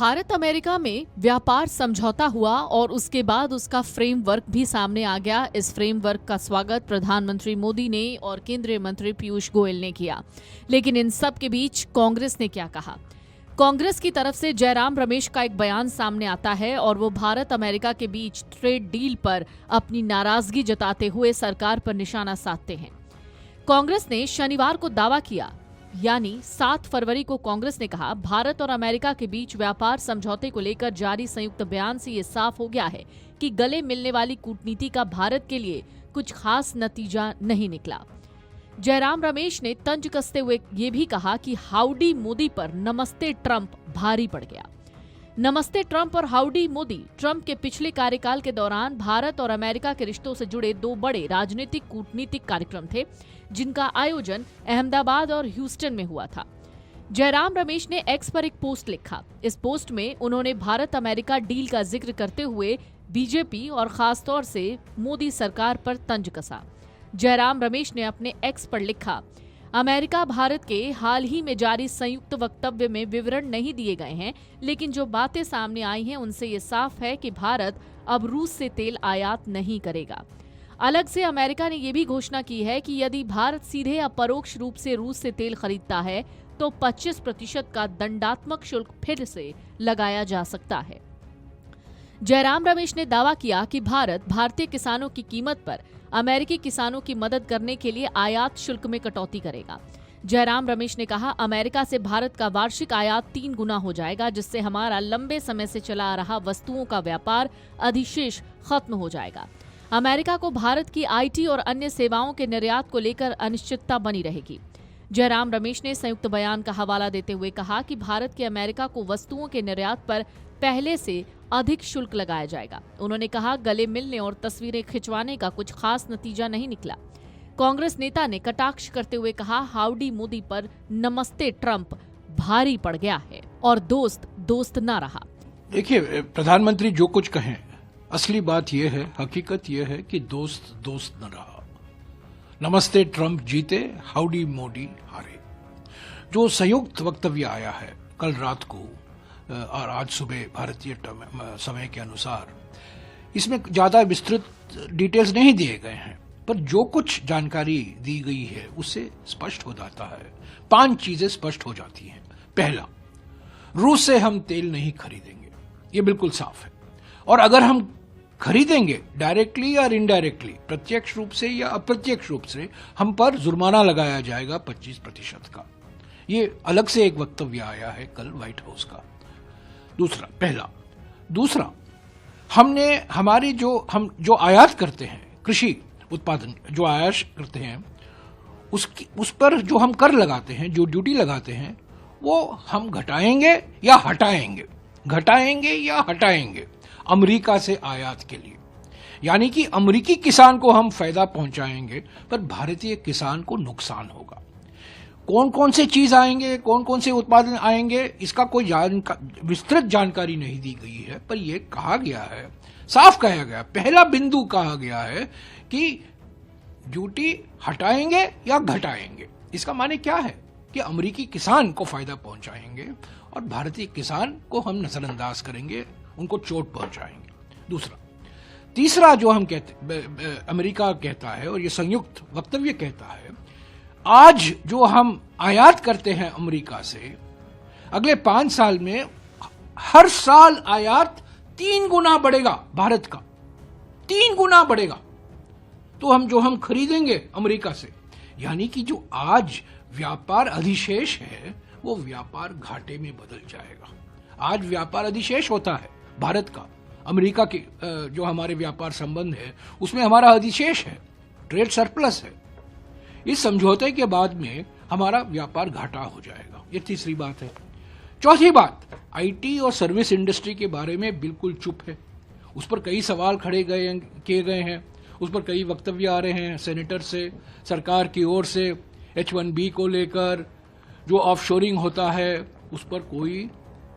Bharat America में व्यापार समझौता हुआ और उसके बाद उसका फ्रेमवर्क भी सामने आ गया। इस फ्रेमवर्क का स्वागत प्रधानमंत्री मोदी ने और केंद्रीय मंत्री पीयूष गोयल ने किया। लेकिन इन सब के बीच कांग्रेस ने क्या कहा? कांग्रेस की तरफ से जयराम रमेश का एक बयान सामने आता है और वो भारत अमेरिका के बीच ट्रेड डील पर अपनी नाराजगी जताते हुए सरकार पर निशाना साधते हैं। कांग्रेस ने शनिवार को दावा किया, यानी 7 फरवरी को कांग्रेस ने कहा, भारत और अमेरिका के बीच व्यापार समझौते को लेकर जारी संयुक्त बयान से ये साफ हो गया है कि गले मिलने वाली कूटनीति का भारत के लिए कुछ खास नतीजा नहीं निकला। जयराम रमेश ने तंज कसते हुए ये भी कहा कि हाउडी मोदी पर नमस्ते ट्रंप भारी पड़ गया। नमस्ते ट्रंप और हाउडी मोदी ट्रंप के पिछले कार्यकाल के दौरान भारत और अमेरिका के रिश्तों से जुड़े 2 बड़े राजनीतिक कूटनीतिक कार्यक्रम थे, जिनका आयोजन अहमदाबाद और ह्यूस्टन में हुआ था। जयराम रमेश ने एक्स पर एक पोस्ट लिखा। इस पोस्ट में उन्होंने भारत अमेरिका डील का जिक्र करते हुए बीजेपी और खासतौर से मोदी सरकार पर तंज कसा। जयराम रमेश ने अपने एक्स पर लिखा, अमेरिका भारत के हाल ही में जारी संयुक्त वक्तव्य में विवरण नहीं दिए गए हैं, लेकिन जो बातें सामने आई हैं उनसे ये साफ है कि भारत अब रूस से तेल आयात नहीं करेगा। अलग से अमेरिका ने यह भी घोषणा की है कि यदि भारत सीधे या परोक्ष रूप से रूस से तेल खरीदता है तो 25% का दंडात्मक शुल्क फिर से लगाया जा सकता है। जयराम रमेश ने दावा किया कि भारत भारतीय किसानों की कीमत पर अमेरिकी किसानों की मदद करने के लिए आयात शुल्क में कटौती करेगा। जयराम रमेश ने कहा, अमेरिका से भारत का वार्षिक आयात 3 गुना हो जाएगा, जिससे हमारा लंबे समय से चला आ रहा वस्तुओं का व्यापार अधिशेष खत्म हो जाएगा। अमेरिका को भारत की आईटी और अन्य सेवाओं के निर्यात को लेकर अनिश्चितता बनी रहेगी। जयराम रमेश ने संयुक्त बयान का हवाला देते हुए कहा कि भारत के अमेरिका को वस्तुओं के निर्यात पर पहले से अधिक शुल्क लगाया जाएगा। उन्होंने कहा, गले मिलने और तस्वीरें खिंचवाने का कुछ खास नतीजा नहीं निकला। कांग्रेस नेता ने कटाक्ष करते हुए कहा, हाउडी मोदी पर नमस्ते ट्रंप भारी पड़ गया है और दोस्त दोस्त ना रहा। देखिए, प्रधानमंत्री जो कुछ कहें, असली बात यह है, हकीकत यह है कि दोस्त दोस्त न रहा। नमस्ते ट्रंप जीते, हाउडी मोदी हारे। जो संयुक्त वक्तव्य आया है कल रात को और आज सुबह भारतीय समय के अनुसार, इसमें ज्यादा विस्तृत डिटेल्स नहीं दिए गए हैं, पर जो कुछ जानकारी दी गई है उससे स्पष्ट हो जाता है। 5 चीजें स्पष्ट हो जाती हैं। पहला, रूस से हम तेल नहीं खरीदेंगे, ये बिल्कुल साफ है। और अगर हम खरीदेंगे डायरेक्टली या इनडायरेक्टली, प्रत्यक्ष रूप से या अप्रत्यक्ष रूप से, हम पर जुर्माना लगाया जाएगा 25% का। ये अलग से एक वक्तव्य आया है कल व्हाइट हाउस का। दूसरा, हमने हमारी हम जो आयात करते हैं, कृषि उत्पादन जो आयात करते हैं, उस पर जो हम कर लगाते हैं, जो ड्यूटी लगाते हैं, वो हम घटाएंगे या हटाएंगे अमेरिका से आयात के लिए। यानी कि अमेरिकी किसान को हम फायदा पहुंचाएंगे, पर भारतीय किसान को नुकसान होगा। कौन कौन से चीज आएंगे, कौन कौन से उत्पादन आएंगे, इसका कोई विस्तृत जानकारी नहीं दी गई है, पर यह कहा गया है, साफ कहा गया, पहला बिंदु कहा गया है कि ड्यूटी हटाएंगे या घटाएंगे। इसका माने क्या है कि अमेरिकी किसान को फायदा पहुंचाएंगे और भारतीय किसान को हम नजरअंदाज करेंगे, उनको चोट पहुंचाएंगे। तीसरा जो हम अमेरिका कहता है और ये संयुक्त वक्तव्य कहता है, आज जो हम आयात करते हैं अमेरिका से, अगले 5 साल में हर साल आयात 3 गुना बढ़ेगा, भारत का 3 गुना बढ़ेगा। तो हम खरीदेंगे अमेरिका से, यानी कि जो आज व्यापार अधिशेष है वो व्यापार घाटे में बदल जाएगा। आज व्यापार अधिशेष होता है भारत का, अमेरिका के जो हमारे व्यापार संबंध है उसमें हमारा अधिशेष है, ट्रेड सरप्लस है। इस समझौते के बाद में हमारा व्यापार घाटा हो जाएगा। ये तीसरी बात है। चौथी बात, आईटी और सर्विस इंडस्ट्री के बारे में बिल्कुल चुप है। उस पर कई सवाल किए गए हैं, उस पर कई वक्तव्य आ रहे हैं सेनेटर से, सरकार की ओर से, H1B को लेकर, जो ऑफशोरिंग होता है उस पर कोई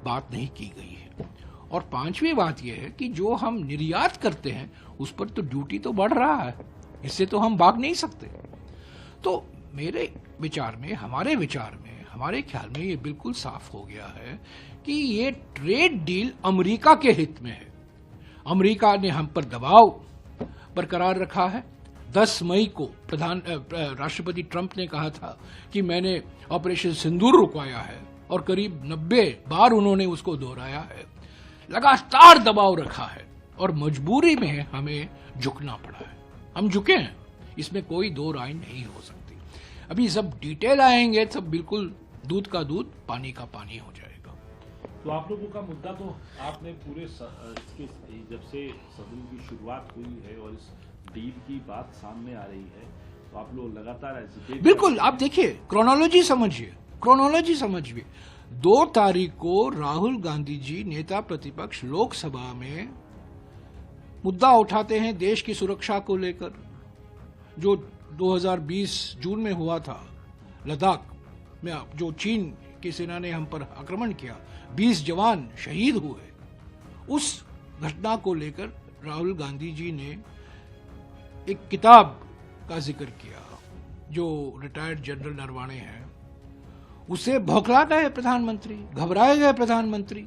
बात नहीं की गई है। और 5वीं बात यह है कि जो हम निर्यात करते हैं उस पर तो ड्यूटी तो बढ़ रहा है, इससे तो हम भाग नहीं सकते। तो मेरे विचार में, हमारे विचार में, हमारे ख्याल में ये बिल्कुल साफ हो गया है कि ये ट्रेड डील अमेरिका के हित में है। अमेरिका ने हम पर दबाव बरकरार रखा है। 10 मई को राष्ट्रपति ट्रंप ने कहा था कि मैंने ऑपरेशन सिंदूर रुकवाया है, और करीब 90 बार उन्होंने उसको दोहराया है। लगातार दबाव रखा है और मजबूरी में हमें झुकना पड़ा है। हम झुके हैं, इसमें कोई दो राय नहीं हो सकती। अभी सब डिटेल आएंगे, सब बिल्कुल दूध का दूध पानी का पानी हो जाएगा। तो आप लोगों का मुद्दा तो आपने पूरे इसके जब से सदन की शुरुआत हुई है और इस डील की बात सामने आ रही है, तो आप लोग लगातार ऐसे बिल्कुल, आप देखिए, क्रोनोलॉजी समझिए। 2 तारीख को राहुल गांधी जी नेता प्रतिपक्ष लोकसभा में मुद्दा उठाते हैं देश की सुरक्षा को लेकर, जो 2020 जून में हुआ था लद्दाख में, जो चीन की सेना ने हम पर आक्रमण किया, 20 जवान शहीद हुए। उस घटना को लेकर राहुल गांधी जी ने एक किताब का जिक्र किया, जो रिटायर्ड जनरल नरवाणे हैं। उसे भौखला गए प्रधानमंत्री, घबराए गए प्रधानमंत्री,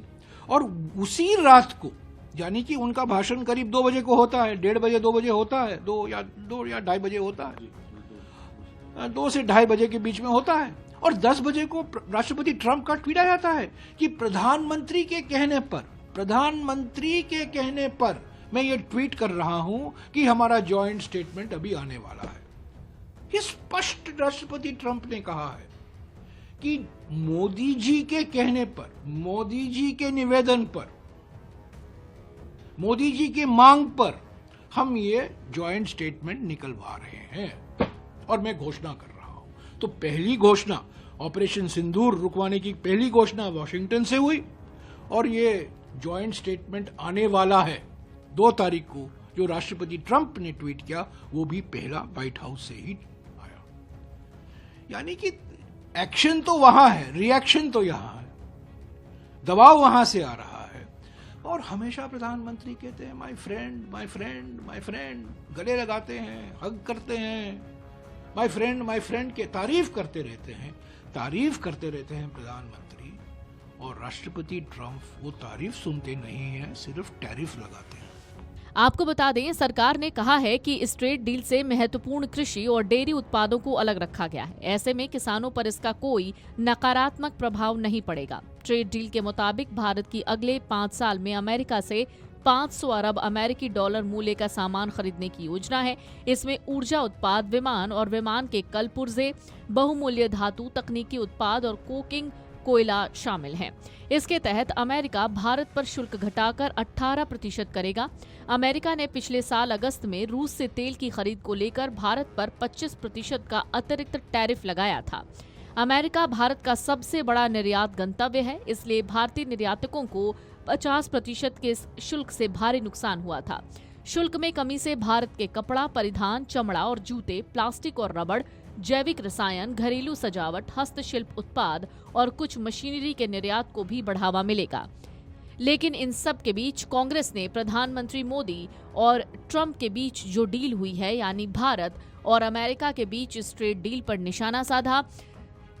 और उसी रात को, यानी कि उनका भाषण करीब 2 बजे को होता है, 1:30 बजे 2 बजे होता है, 2 या 2:30 बजे होता है, 2 से 2:30 बजे के बीच में होता है, और 10 बजे को राष्ट्रपति ट्रंप का ट्वीट आ जाता है कि प्रधानमंत्री के कहने पर मैं ये ट्वीट कर रहा हूं कि हमारा जॉइंट स्टेटमेंट अभी आने वाला है। ये स्पष्ट राष्ट्रपति ट्रंप ने कहा है कि मोदी जी के कहने पर, मोदी जी के निवेदन पर, मोदी जी के मांग पर हम ये जॉइंट स्टेटमेंट निकलवा रहे हैं, और मैं घोषणा कर रहा हूं। तो पहली घोषणा, ऑपरेशन सिंदूर रुकवाने की पहली घोषणा वॉशिंगटन से हुई, और ये जॉइंट स्टेटमेंट आने वाला है 2 तारीख को, जो राष्ट्रपति ट्रंप ने ट्वीट किया, वो भी पहला व्हाइट हाउस से ही आया। यानी कि एक्शन तो वहां है, रिएक्शन तो यहां है, दबाव वहां से आ रहा है। और हमेशा प्रधानमंत्री कहते हैं my friend my friend my friend, गले लगाते हैं, हग करते हैं, माय फ्रेंड के तारीफ करते रहते हैं प्रधानमंत्री। और राष्ट्रपति ट्रंप वो तारीफ सुनते नहीं है, सिर्फ टैरिफ लगाते हैं। आपको बता दें, सरकार ने कहा है कि इस ट्रेड डील से महत्वपूर्ण कृषि और डेयरी उत्पादों को अलग रखा गया है। ऐसे में किसानों पर इसका कोई नकारात्मक प्रभाव नहीं पड़ेगा। ट्रेड डील के मुताबिक भारत की अगले 5 साल में अमेरिका से 500 अरब अमेरिकी डॉलर मूल्य का सामान खरीदने की योजना है। इसमें ऊर्जा उत्पाद, विमान और विमान के कल पुर्जे, बहुमूल्य धातु, तकनीकी उत्पाद और कोकिंग कोयला शामिल है। इसके तहत अमेरिका भारत पर शुल्क घटाकर 18% करेगा। अमेरिका ने पिछले साल अगस्त में रूस से तेल की खरीद को लेकर भारत पर 25% का अतिरिक्त टैरिफ लगाया था। अमेरिका भारत का सबसे बड़ा निर्यात गंतव्य है, इसलिए भारतीय निर्यातकों को 50% के शुल्क से भारी नुकसान हुआ था। शुल्क में कमी से भारत के कपड़ा, परिधान, चमड़ा और जूते, प्लास्टिक और रबड़, जैविक रसायन, घरेलू सजावट, हस्तशिल्प उत्पाद और कुछ मशीनरी के निर्यात को भी बढ़ावा मिलेगा। लेकिन इन सब के बीच कांग्रेस ने प्रधानमंत्री मोदी और ट्रंप के बीच जो डील हुई है, यानी भारत और अमेरिका के बीच इस ट्रेड डील पर निशाना साधा।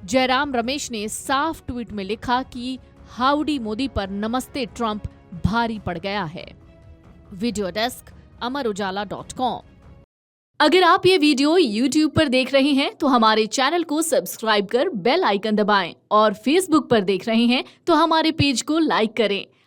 जयराम रमेश ने साफ ट्वीट में लिखा कि हाउडी मोदी पर नमस्ते ट्रंप भारी पड़ गया है। Video desk amarujala.com। अगर आप ये वीडियो YouTube पर देख रहे हैं तो हमारे चैनल को सब्सक्राइब कर बेल आइकन दबाएं, और Facebook पर देख रहे हैं तो हमारे पेज को लाइक करें।